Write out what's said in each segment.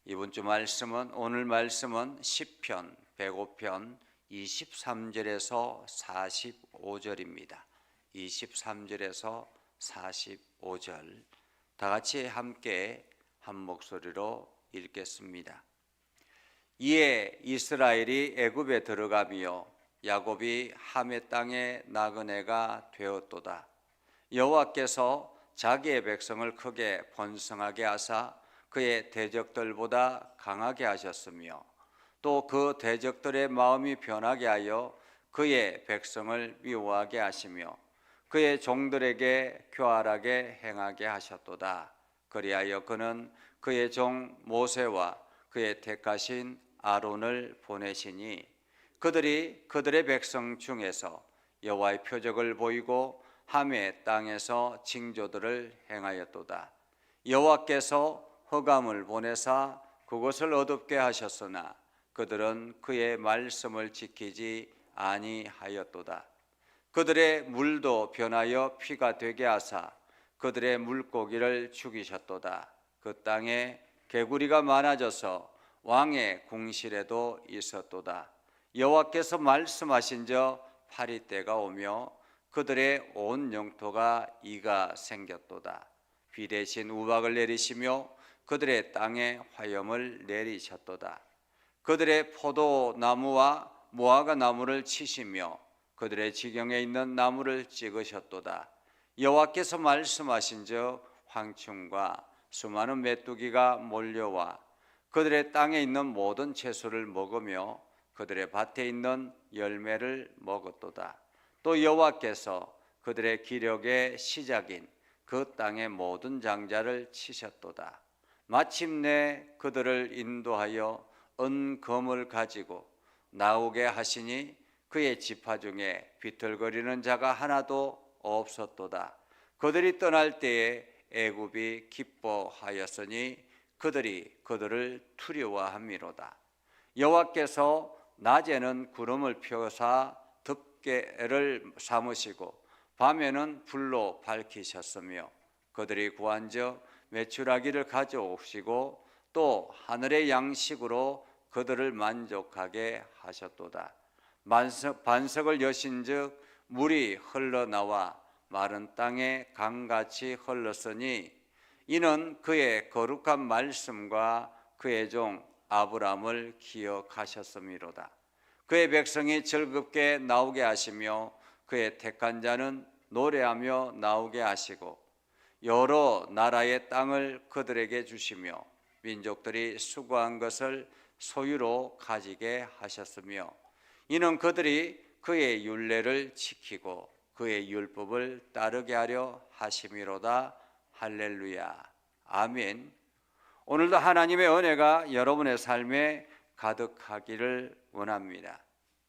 이번 주 말씀은 오늘 말씀은 시편 105편 23절에서 45절입니다. 23절에서 45절 다 같이 함께 한 목소리로 읽겠습니다. 이에 이스라엘이 애굽에 들어가며 야곱이 함의 땅에 나그네가 되었도다. 여호와께서 자기의 백성을 크게 번성하게 하사 그의 대적들보다 강하게 하셨으며 또 그 대적들의 마음이 변하게 하여 그의 백성을 미워하게 하시며 그의 종들에게 교활하게 행하게 하셨도다. 그리하여 그는 그의 종 모세와 그의 택하신 아론을 보내시니 그들이 그들의 백성 중에서 여호와의 표적을 보이고 함의 땅에서 징조들을 행하였도다. 여호와께서 흑암을 보내사 그것을 어둡게 하셨으나 그들은 그의 말씀을 지키지 아니하였도다. 그들의 물도 변하여 피가 되게 하사 그들의 물고기를 죽이셨도다. 그 땅에 개구리가 많아져서 왕의 궁실에도 있었도다. 여호와께서 말씀하신저 파리때가 오며 그들의 온 영토가 이가 생겼도다. 비 대신 우박을 내리시며 그들의 땅에 화염을 내리셨도다. 그들의 포도나무와 무화과 나무를 치시며 그들의 지경에 있는 나무를 찍으셨도다. 여호와께서 말씀하신즉 황충과 수많은 메뚜기가 몰려와 그들의 땅에 있는 모든 채소를 먹으며 그들의 밭에 있는 열매를 먹었도다. 또 여호와께서 그들의 기력의 시작인 그 땅의 모든 장자를 치셨도다. 마침내 그들을 인도하여 은검을 가지고 나오게 하시니 그의 지파 중에 비틀거리는 자가 하나도 없었도다. 그들이 떠날 때에 애굽이 기뻐하였으니 그들이 그들을 두려워함이로다. 여호와께서 낮에는 구름을 펴사 덮개를 삼으시고 밤에는 불로 밝히셨으며 그들이 구한즉 메추라기를 가져오시고 또 하늘의 양식으로 그들을 만족하게 하셨도다. 반석을 여신즉 물이 흘러나와 마른 땅에 강같이 흘렀으니 이는 그의 거룩한 말씀과 그의 종 아브라함을 기억하셨음이로다. 그의 백성이 즐겁게 나오게 하시며 그의 택한 자는 노래하며 나오게 하시고 여러 나라의 땅을 그들에게 주시며 민족들이 수고한 것을 소유로 가지게 하셨으며 이는 그들이 그의 율례를 지키고 그의 율법을 따르게 하려 하심이로다. 할렐루야. 아멘. 오늘도 하나님의 은혜가 여러분의 삶에 가득하기를 원합니다.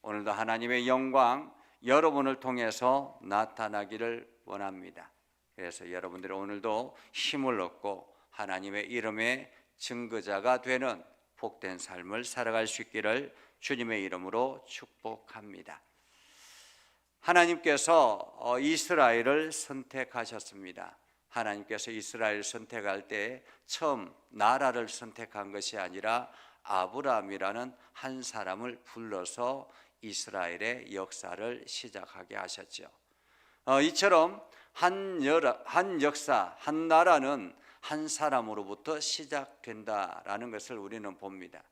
오늘도 하나님의 영광 여러분을 통해서 나타나기를 원합니다. 그래서 여러분들이 오늘도 힘을 얻고 하나님의 이름의 증거자가 되는 복된 삶을 살아갈 수 있기를 주님의 이름으로 축복합니다. 하나님께서 이스라엘을 선택하셨습니다. 하나님께서 이스라엘을 선택할 때 처음 나라를 선택한 것이 아니라 아브라함이라는 한 사람을 불러서 이스라엘의 역사를 시작하게 하셨죠. 이처럼 한 역사, 한 나라는 한 사람으로부터 시작된다라는 것을 우리는 봅니다.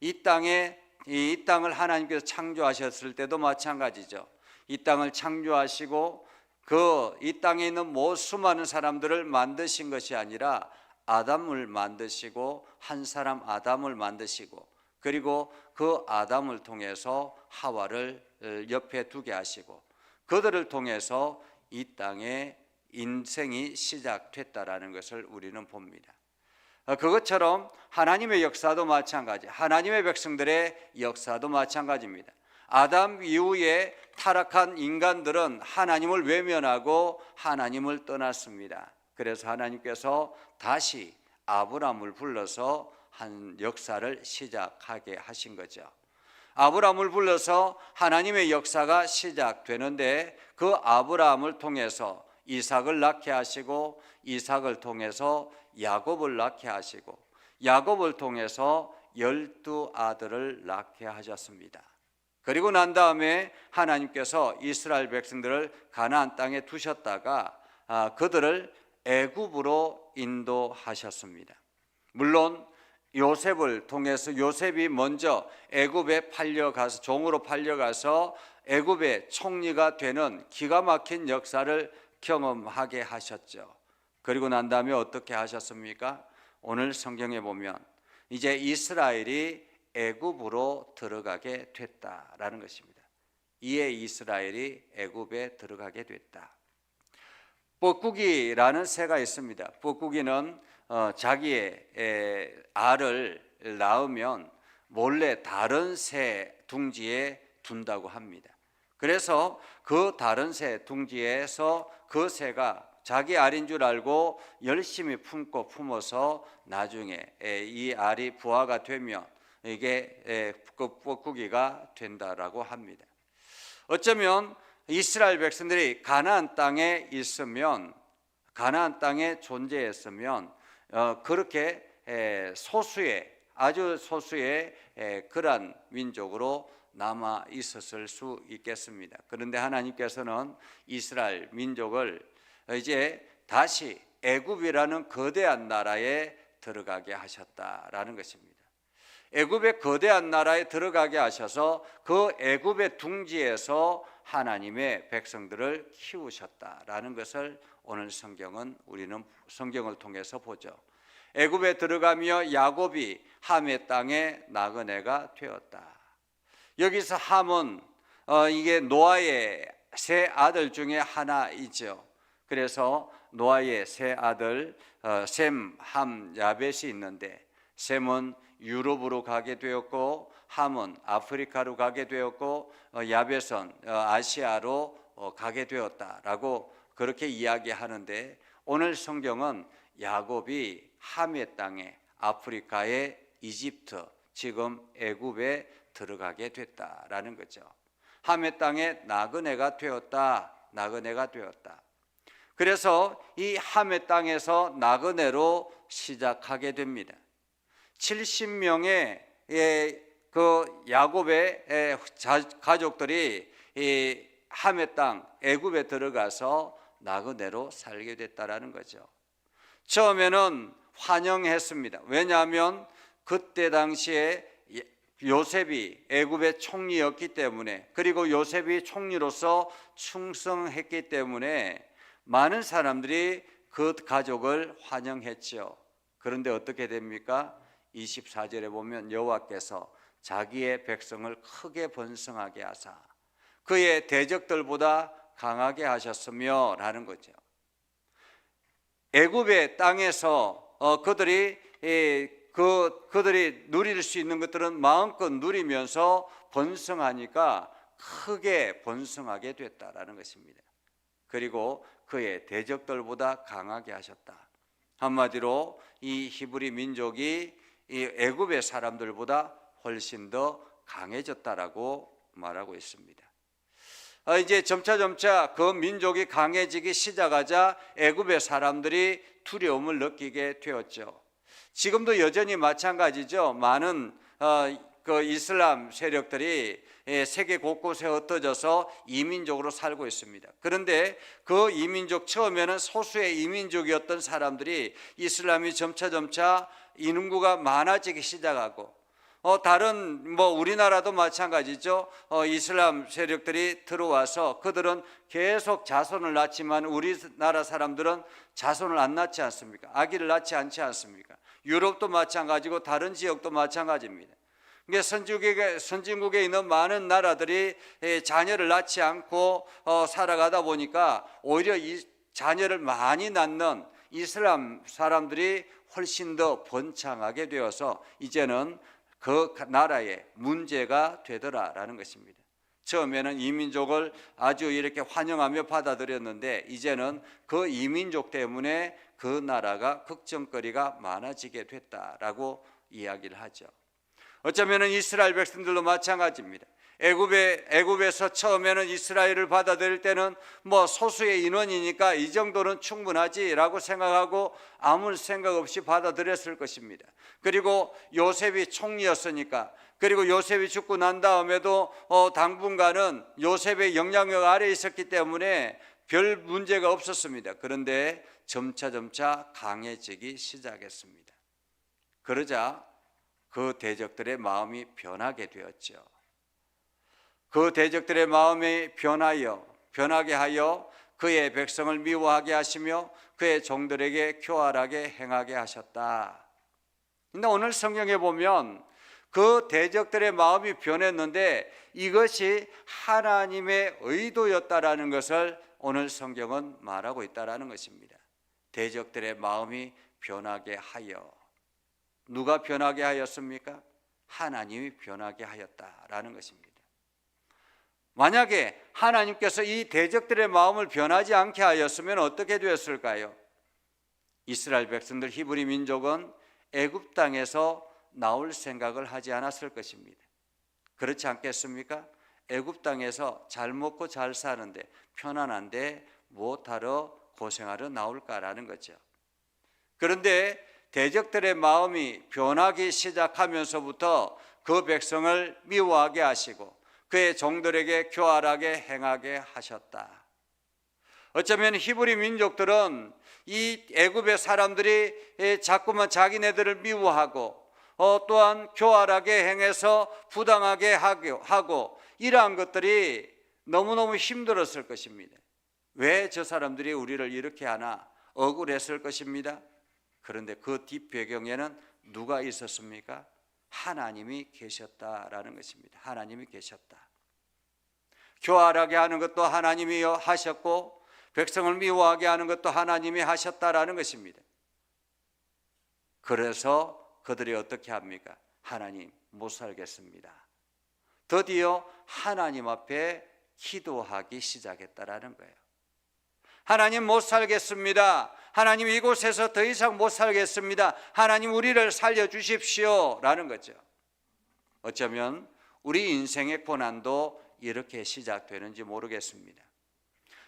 이 땅을 하나님께서 창조하셨을 때도 마찬가지죠. 이 땅을 창조하시고 이 땅에 있는 수많은 사람들을 만드신 것이 아니라 아담을 만드시고 한 사람 아담을 만드시고 그리고 그 아담을 통해서 하와를 옆에 두게 하시고 그들을 통해서 이 땅에 인생이 시작됐다라는 것을 우리는 봅니다. 그것처럼 하나님의 역사도 마찬가지, 하나님의 백성들의 역사도 마찬가지입니다. 아담 이후에 타락한 인간들은 하나님을 외면하고 하나님을 떠났습니다. 그래서 하나님께서 다시 아브라함을 불러서 한 역사를 시작하게 하신 거죠. 아브라함을 불러서 하나님의 역사가 시작되는데 그 아브라함을 통해서 이삭을 낳게 하시고 이삭을 통해서 야곱을 낳게 하시고 야곱을 통해서 12아들을 낳게 하셨습니다. 그리고 난 다음에 하나님께서 이스라엘 백성들을 가나안 땅에 두셨다가 그들을 애굽으로 인도하셨습니다. 물론 요셉을 통해서 요셉이 먼저 애굽에 팔려가서 종으로 팔려가서 애굽의 총리가 되는 기가 막힌 역사를 경험하게 하셨죠. 그리고 난 다음에 어떻게 하셨습니까? 오늘 성경에 보면 이제 이스라엘이 애굽으로 들어가게 됐다라는 것입니다. 이에 이스라엘이 애굽에 들어가게 됐다. 뻐꾸기라는 새가 있습니다. 뻐꾸기는 자기의 알을 낳으면 몰래 다른 새 둥지에 둔다고 합니다. 그래서 그 다른 새 둥지에서 그 새가 자기 알인 줄 알고 열심히 품고 품어서 나중에 이 알이 부화가 되면 이게 뻐꾸기가 된다라고 합니다. 어쩌면 이스라엘 백성들이 가나안 땅에 있으면, 가나안 땅에 존재했으면 그렇게 소수의, 아주 소수의 그러한 민족으로 남아 있었을 수 있겠습니다. 그런데 하나님께서는 이스라엘 민족을 이제 다시 애굽이라는 거대한 나라에 들어가게 하셨다라는 것입니다. 애굽의 거대한 나라에 들어가게 하셔서 그 애굽의 둥지에서 하나님의 백성들을 키우셨다라는 것을 오늘 우리는 성경을 통해서 보죠. 애굽에 들어가며 야곱이 함의 땅에 나그네가 되었다. 여기서 함은 이게 노아의 세 아들 중에 하나이죠. 그래서 노아의 세 아들 셈, 함, 야벳이 있는데 셈은 유럽으로 가게 되었고 함은 아프리카로 가게 되었고 야벳은 아시아로 가게 되었다라고 그렇게 이야기하는데, 오늘 성경은 야곱이 함의 땅에 아프리카의 이집트, 지금 애굽에 들어가게 됐다라는 거죠. 함의 땅에 나그네가 되었다. 그래서 이 함의 땅에서 나그네로 시작하게 됩니다. 70명의 그 야곱의 가족들이 이 함의 땅 애굽에 들어가서 나그네로 살게 됐다라는 거죠. 처음에는 환영했습니다. 왜냐하면 그때 당시에 요셉이 애굽의 총리였기 때문에, 그리고 요셉이 총리로서 충성했기 때문에 많은 사람들이 그 가족을 환영했죠. 그런데 어떻게 됩니까? 24절에 보면 여호와께서 자기의 백성을 크게 번성하게 하사 그의 대적들보다 강하게 하셨으며 라는 거죠. 애굽의 땅에서 그들이 누릴 수 있는 것들은 마음껏 누리면서 번성하니까 크게 번성하게 됐다라는 것입니다. 그리고 그의 대적들보다 강하게 하셨다. 한마디로 이 히브리 민족이 이 애굽의 사람들보다 훨씬 더 강해졌다라고 말하고 있습니다. 이제 점차 그 민족이 강해지기 시작하자 애굽의 사람들이 두려움을 느끼게 되었죠. 지금도 여전히 마찬가지죠. 많은 그 이슬람 세력들이 세계 곳곳에 흩어져서 이민족으로 살고 있습니다. 그런데 그 이민족, 처음에는 소수의 이민족이었던 사람들이 이슬람이 점차 인구가 많아지기 시작하고, 다른 우리나라도 마찬가지죠. 이슬람 세력들이 들어와서 그들은 계속 자손을 낳지만 우리나라 사람들은 자손을 안 낳지 않습니까? 아기를 낳지 않지 않습니까? 유럽도 마찬가지고 다른 지역도 마찬가지입니다. 선진국에 있는 많은 나라들이 자녀를 낳지 않고 살아가다 보니까 오히려 이 자녀를 많이 낳는 이슬람 사람들이 훨씬 더 번창하게 되어서 이제는 그 나라의 문제가 되더라라는 것입니다. 처음에는 이민족을 아주 이렇게 환영하며 받아들였는데 이제는 그 이민족 때문에 그 나라가 걱정거리가 많아지게 됐다라고 이야기를 하죠. 어쩌면 이스라엘 백성들도 마찬가지입니다. 애굽에서 처음에는 이스라엘을 받아들일 때는 뭐 소수의 인원이니까 이 정도는 충분하지라고 생각하고 아무 생각 없이 받아들였을 것입니다. 그리고 요셉이 총리였으니까, 그리고 요셉이 죽고 난 다음에도 당분간은 요셉의 영향력 아래에 있었기 때문에 별 문제가 없었습니다. 그런데 점차 강해지기 시작했습니다. 그러자 그 대적들의 마음이 변하게 되었죠. 그 대적들의 마음이 변하게 하여 그의 백성을 미워하게 하시며 그의 종들에게 교활하게 행하게 하셨다. 근데 오늘 성경에 보면 그 대적들의 마음이 변했는데 이것이 하나님의 의도였다라는 것을 오늘 성경은 말하고 있다라는 것입니다. 대적들의 마음이 변하게 하여. 누가 변하게 하였습니까? 하나님이 변하게 하였다라는 것입니다. 만약에 하나님께서 이 대적들의 마음을 변하지 않게 하였으면 어떻게 되었을까요? 이스라엘 백성들, 히브리 민족은 애굽 땅에서 나올 생각을 하지 않았을 것입니다. 그렇지 않겠습니까? 애굽 땅에서 잘 먹고 잘 사는데 편안한데 무엇하러 고생하러 나올까라는 거죠. 그런데 대적들의 마음이 변하기 시작하면서부터 그 백성을 미워하게 하시고 그의 종들에게 교활하게 행하게 하셨다. 어쩌면 히브리 민족들은 이 애굽의 사람들이 자꾸만 자기네들을 미워하고 또한 교활하게 행해서 부당하게 하고 이러한 것들이 너무너무 힘들었을 것입니다. 왜 저 사람들이 우리를 이렇게 하나 억울했을 것입니다. 그런데 그 뒷배경에는 누가 있었습니까? 하나님이 계셨다라는 것입니다. 하나님이 계셨다. 교활하게 하는 것도 하나님이 하셨고 백성을 미워하게 하는 것도 하나님이 하셨다라는 것입니다. 그래서 그들이 어떻게 합니까? 하나님, 못 살겠습니다. 드디어 하나님 앞에 기도하기 시작했다라는 거예요. 하나님, 못 살겠습니다. 하나님, 이곳에서 더 이상 못 살겠습니다. 하나님, 우리를 살려주십시오 라는 거죠. 어쩌면 우리 인생의 고난도 이렇게 시작되는지 모르겠습니다.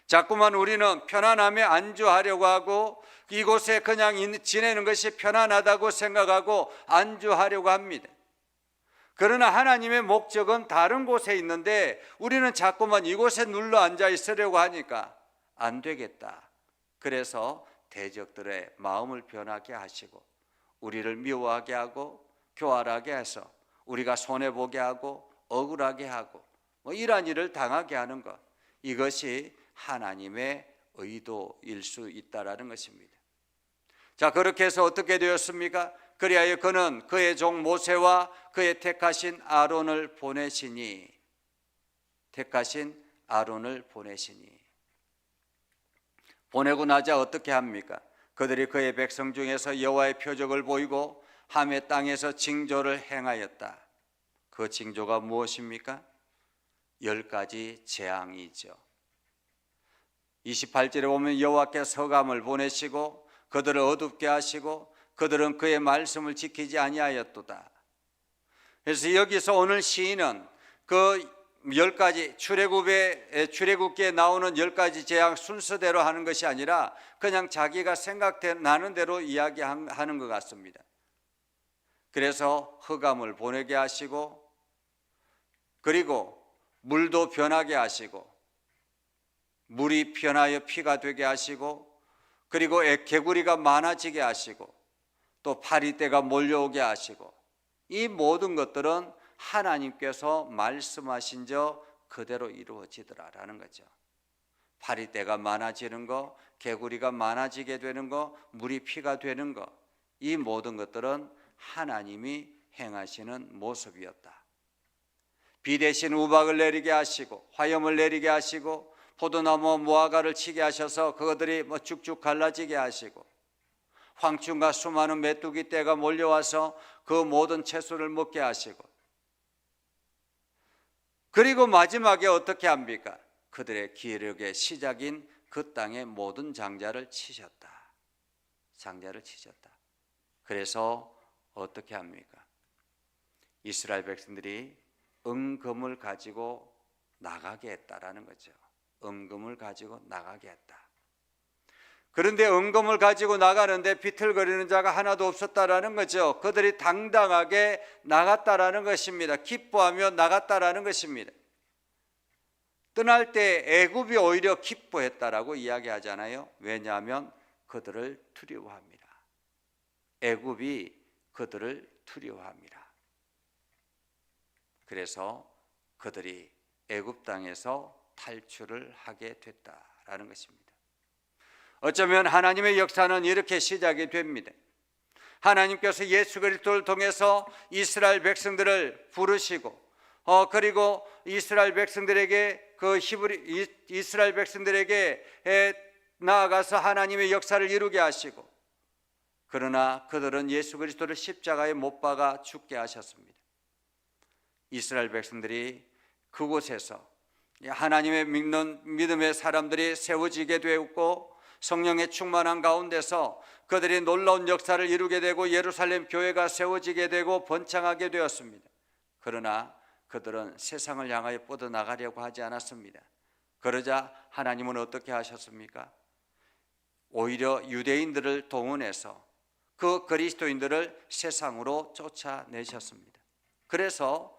자꾸만 우리는 편안함에 안주하려고 하고 이곳에 그냥 지내는 것이 편안하다고 생각하고 안주하려고 합니다. 그러나 하나님의 목적은 다른 곳에 있는데 우리는 자꾸만 이곳에 눌러 앉아 있으려고 하니까 안 되겠다. 그래서 대적들의 마음을 변하게 하시고 우리를 미워하게 하고 교활하게 해서 우리가 손해보게 하고 억울하게 하고 이러한 일을 당하게 하는 것, 이것이 하나님의 의도일 수 있다라는 것입니다. 자, 그렇게 해서 어떻게 되었습니까? 그리하여 그는 그의 종 모세와 그의 택하신 아론을 보내시니 보내고 나자 어떻게 합니까? 그들이 그의 백성 중에서 여호와의 표적을 보이고 함의 땅에서 징조를 행하였다. 그 징조가 무엇입니까? 10가지 재앙이죠. 28절에 보면 여호와께서 흑암을 보내시고 그들을 어둡게 하시고 그들은 그의 말씀을 지키지 아니하였도다. 그래서 여기서 오늘 시인은 그 10가지 출애굽기에 나오는 10가지 재앙 순서대로 하는 것이 아니라 그냥 자기가 생각나는 대로 이야기하는 것 같습니다. 그래서 흑암을 보내게 하시고 그리고 물도 변하게 하시고 물이 변하여 피가 되게 하시고 그리고 개구리가 많아지게 하시고 또 파리떼가 몰려오게 하시고 이 모든 것들은 하나님께서 말씀하신 저 그대로 이루어지더라라는 거죠. 파리떼가 많아지는 거, 개구리가 많아지게 되는 거, 물이 피가 되는 거, 이 모든 것들은 하나님이 행하시는 모습이었다. 비 대신 우박을 내리게 하시고 화염을 내리게 하시고 포도나무 무화과를 치게 하셔서 그것들이 쭉쭉 갈라지게 하시고 황충과 수많은 메뚜기 떼가 몰려와서 그 모든 채소를 먹게 하시고 그리고 마지막에 어떻게 합니까? 그들의 기력의 시작인 그 땅의 모든 장자를 치셨다. 장자를 치셨다. 그래서 어떻게 합니까? 이스라엘 백성들이 은금을 가지고 나가게 했다라는 거죠. 은금을 가지고 나가게 했다. 그런데 은금을 가지고 나가는데 비틀거리는 자가 하나도 없었다라는 거죠. 그들이 당당하게 나갔다라는 것입니다. 기뻐하며 나갔다라는 것입니다. 떠날 때 애굽이 오히려 기뻐했다라고 이야기하잖아요. 왜냐하면 그들을 두려워합니다. 애굽이 그들을 두려워합니다. 그래서 그들이 애굽 땅에서 탈출을 하게 됐다라는 것입니다. 어쩌면 하나님의 역사는 이렇게 시작이 됩니다. 하나님께서 예수 그리스도를 통해서 이스라엘 백성들을 부르시고 그리고 이스라엘 백성들에게 이스라엘 백성들에게 나아가서 하나님의 역사를 이루게 하시고, 그러나 그들은 예수 그리스도를 십자가에 못 박아 죽게 하셨습니다. 이스라엘 백성들이 그곳에서 하나님의 믿는 믿음의 사람들이 세워지게 되었고, 성령의 충만한 가운데서 그들이 놀라운 역사를 이루게 되고 예루살렘 교회가 세워지게 되고 번창하게 되었습니다. 그러나 그들은 세상을 향하여 뻗어나가려고 하지 않았습니다. 그러자 하나님은 어떻게 하셨습니까? 오히려 유대인들을 동원해서 그 그리스도인들을 세상으로 쫓아내셨습니다. 그래서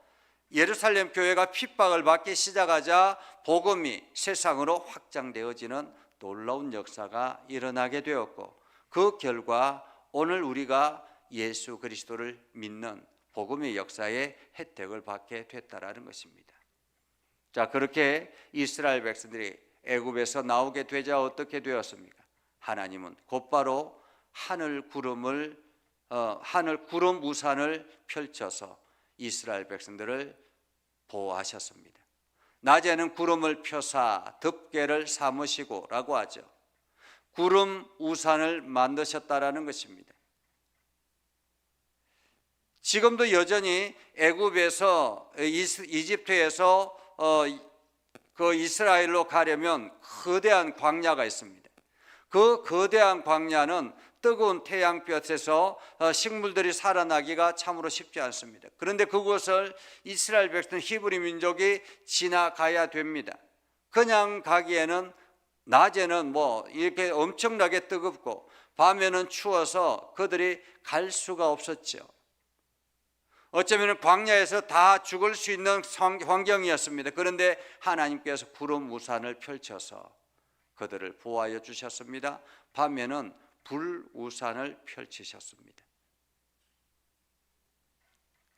예루살렘 교회가 핍박을 받기 시작하자 복음이 세상으로 확장되어지는 놀라운 역사가 일어나게 되었고, 그 결과 오늘 우리가 예수 그리스도를 믿는 복음의 역사의 혜택을 받게 됐다라는 것입니다. 자, 그렇게 이스라엘 백성들이 애굽에서 나오게 되자 어떻게 되었습니까? 하나님은 곧바로 하늘 구름 우산을 펼쳐서 이스라엘 백성들을 보호하셨습니다. 낮에는 구름을 펴사 덮개를 삼으시고 라고 하죠. 구름 우산을 만드셨다라는 것입니다. 지금도 여전히 애굽에서 이집트에서 그 이스라엘로 가려면 거대한 광야가 있습니다. 그 거대한 광야는 뜨거운 태양볕에서 식물들이 살아나기가 참으로 쉽지 않습니다. 그런데 그곳을 이스라엘 백성 히브리 민족이 지나가야 됩니다. 그냥 가기에는 낮에는 이렇게 엄청나게 뜨겁고 밤에는 추워서 그들이 갈 수가 없었죠. 어쩌면 광야에서 다 죽을 수 있는 환경이었습니다. 그런데 하나님께서 구름 우산을 펼쳐서 그들을 보호하여 주셨습니다. 밤에는 불 우산을 펼치셨습니다.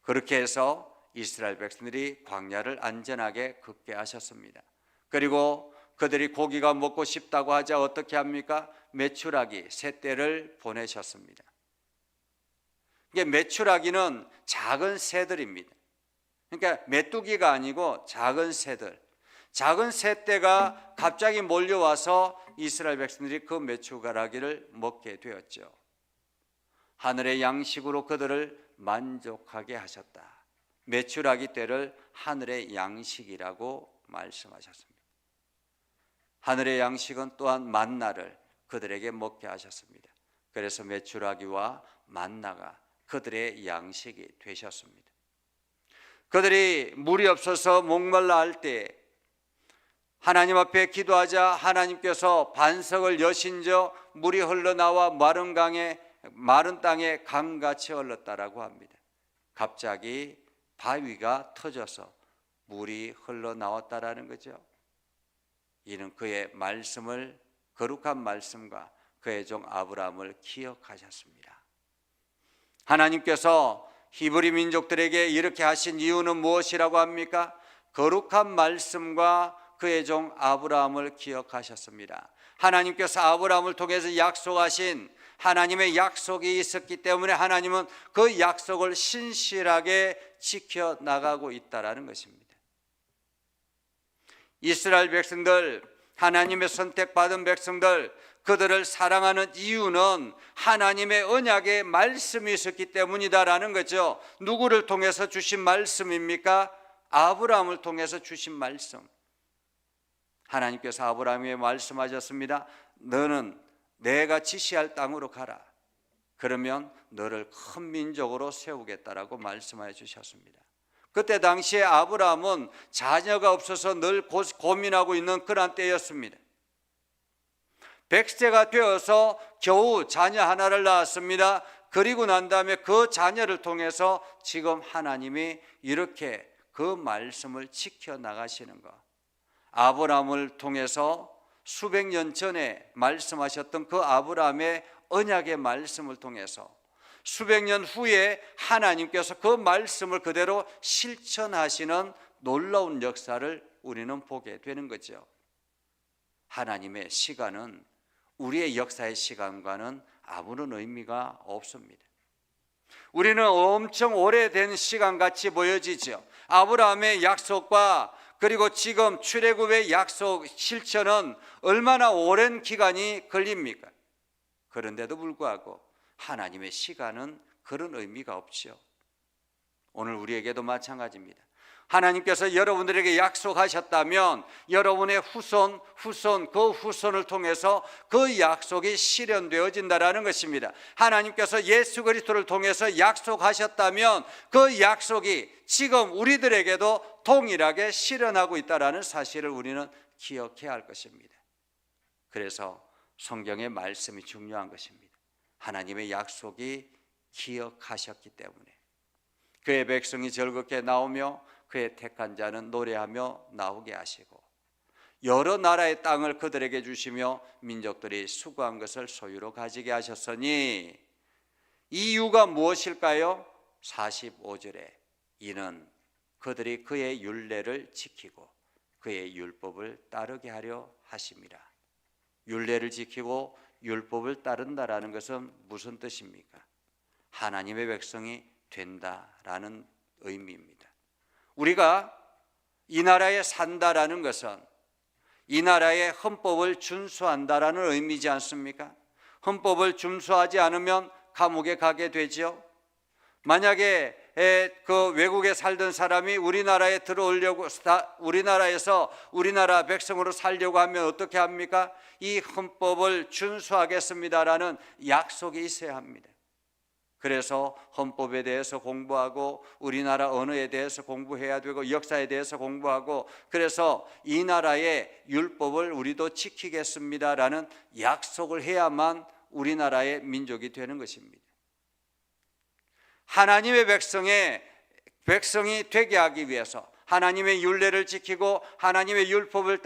그렇게 해서 이스라엘 백성들이 광야를 안전하게 걷게 하셨습니다. 그리고 그들이 고기가 먹고 싶다고 하자 어떻게 합니까? 메추라기 세 떼를 보내셨습니다. 이게 메추라기는 작은 새들입니다. 그러니까 메뚜기가 아니고 작은 새들, 작은 새 떼가 갑자기 몰려와서 이스라엘 백성들이 그 메추라기를 먹게 되었죠. 하늘의 양식으로 그들을 만족하게 하셨다. 메추라기 떼를 하늘의 양식이라고 말씀하셨습니다. 하늘의 양식은 또한 만나를 그들에게 먹게 하셨습니다. 그래서 메추라기와 만나가 그들의 양식이 되셨습니다. 그들이 물이 없어서 목말라 할 때 하나님 앞에 기도하자 하나님께서 반석을 여신저 물이 흘러나와 마른 땅에 강같이 흘렀다라고 합니다. 갑자기 바위가 터져서 물이 흘러나왔다라는 거죠. 이는 그의 말씀을, 거룩한 말씀과 그의 종 아브라함을 기억하셨습니다. 하나님께서 히브리 민족들에게 이렇게 하신 이유는 무엇이라고 합니까? 거룩한 말씀과 그의 종 아브라함을 기억하셨습니다. 하나님께서 아브라함을 통해서 약속하신 하나님의 약속이 있었기 때문에 하나님은 그 약속을 신실하게 지켜나가고 있다는 것입니다. 이스라엘 백성들, 하나님의 선택받은 백성들, 그들을 사랑하는 이유는 하나님의 언약의 말씀이 있었기 때문이다라는 거죠. 누구를 통해서 주신 말씀입니까? 아브라함을 통해서 주신 말씀. 하나님께서 아브라함에게 말씀하셨습니다. 너는 내가 지시할 땅으로 가라. 그러면 너를 큰 민족으로 세우겠다라고 말씀하여 주셨습니다. 그때 당시에 아브라함은 자녀가 없어서 늘 고민하고 있는 그런 때였습니다. 100세가 되어서 겨우 자녀 하나를 낳았습니다. 그리고 난 다음에 그 자녀를 통해서 지금 하나님이 이렇게 그 말씀을 지켜나가시는 것, 아브라함을 통해서 수백 년 전에 말씀하셨던 그 아브라함의 언약의 말씀을 통해서 수백 년 후에 하나님께서 그 말씀을 그대로 실천하시는 놀라운 역사를 우리는 보게 되는 거죠. 하나님의 시간은 우리의 역사의 시간과는 아무런 의미가 없습니다. 우리는 엄청 오래된 시간같이 보여지죠. 아브라함의 약속과 그리고 지금 출애굽의 약속 실천은 얼마나 오랜 기간이 걸립니까? 그런데도 불구하고 하나님의 시간은 그런 의미가 없죠. 오늘 우리에게도 마찬가지입니다. 하나님께서 여러분들에게 약속하셨다면 여러분의 후손, 그 후손을 통해서 그 약속이 실현되어진다는 것입니다. 하나님께서 예수 그리스도를 통해서 약속하셨다면 그 약속이 지금 우리들에게도 동일하게 실현하고 있다는 사실을 우리는 기억해야 할 것입니다. 그래서 성경의 말씀이 중요한 것입니다. 하나님의 약속이 기억하셨기 때문에 그의 백성이 즐겁게 나오며 그의 택한 자는 노래하며 나오게 하시고 여러 나라의 땅을 그들에게 주시며 민족들이 수고한 것을 소유로 가지게 하셨으니 이유가 무엇일까요? 45절에 이는 그들이 그의 율례를 지키고 그의 율법을 따르게 하려 하심이라. 율례를 지키고 율법을 따른다라는 것은 무슨 뜻입니까? 하나님의 백성이 된다라는 의미입니다. 우리가 이 나라에 산다라는 것은 이 나라의 헌법을 준수한다라는 의미지 않습니까? 헌법을 준수하지 않으면 감옥에 가게 되죠. 만약에 그 외국에 살던 사람이 우리나라에 들어오려고 우리나라에서 우리나라 백성으로 살려고 하면 어떻게 합니까? 이 헌법을 준수하겠습니다라는 약속이 있어야 합니다. 그래서 헌법에 대해서 공부하고 우리나라 언어에 대해서 공부해야 되고 역사에 대해서 공부하고 그래서 이 나라의 율법을 우리도 지키겠습니다라는 약속을 해야만 우리나라의 민족이 되는 것입니다. 하나님의 백성이 되게 하기 위해서 하나님의 율례를 지키고 하나님의 율법을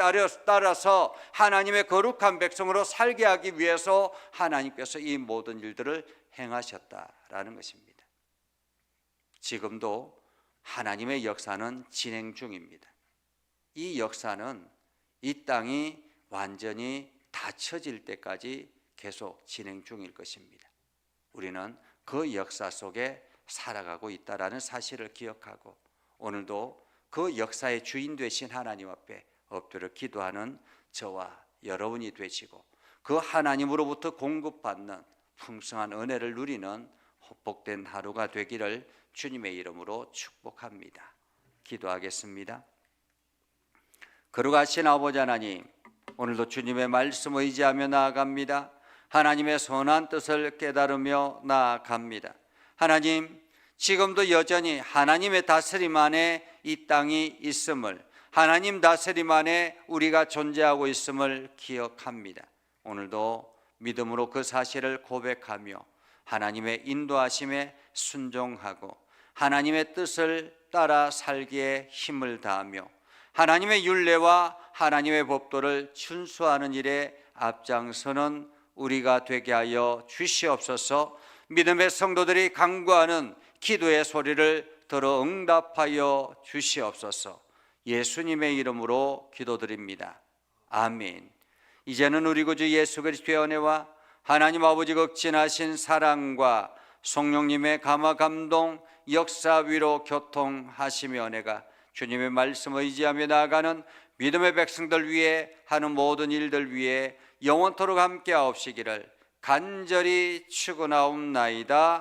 따라서 하나님의 거룩한 백성으로 살게 하기 위해서 하나님께서 이 모든 일들을 행하셨다라는 것입니다. 지금도 하나님의 역사는 진행 중입니다. 이 역사는 이 땅이 완전히 닫혀질 때까지 계속 진행 중일 것입니다. 우리는 그 역사 속에 살아가고 있다라는 사실을 기억하고 오늘도 그 역사의 주인 되신 하나님 앞에 엎드려 기도하는 저와 여러분이 되시고 그 하나님으로부터 공급받는 풍성한 은혜를 누리는 복된 하루가 되기를 주님의 이름으로 축복합니다. 기도하겠습니다. 거룩하신 아버지 하나님, 오늘도 주님의 말씀 의지하며 나아갑니다. 하나님의 선한 뜻을 깨달으며 나아갑니다. 하나님, 지금도 여전히 하나님의 다스림 안에 이 땅이 있음을, 하나님 다스림 안에 우리가 존재하고 있음을 기억합니다. 오늘도 믿음으로 그 사실을 고백하며 하나님의 인도하심에 순종하고 하나님의 뜻을 따라 살기에 힘을 다하며 하나님의 율례와 하나님의 법도를 준수하는 일에 앞장서는 우리가 되게 하여 주시옵소서. 믿음의 성도들이 간구하는 기도의 소리를 들어 응답하여 주시옵소서. 예수님의 이름으로 기도드립니다. 아멘. 이제는 우리 구주 예수 그리스도의 은혜와 하나님 아버지 극진하신 사랑과 성령님의 감화 감동 역사 위로 교통하시며 은혜가 주님의 말씀 의지하며 나아가는 믿음의 백성들 위해 하는 모든 일들 위해 영원토록 함께하옵시기를 간절히 축원하옵나이다.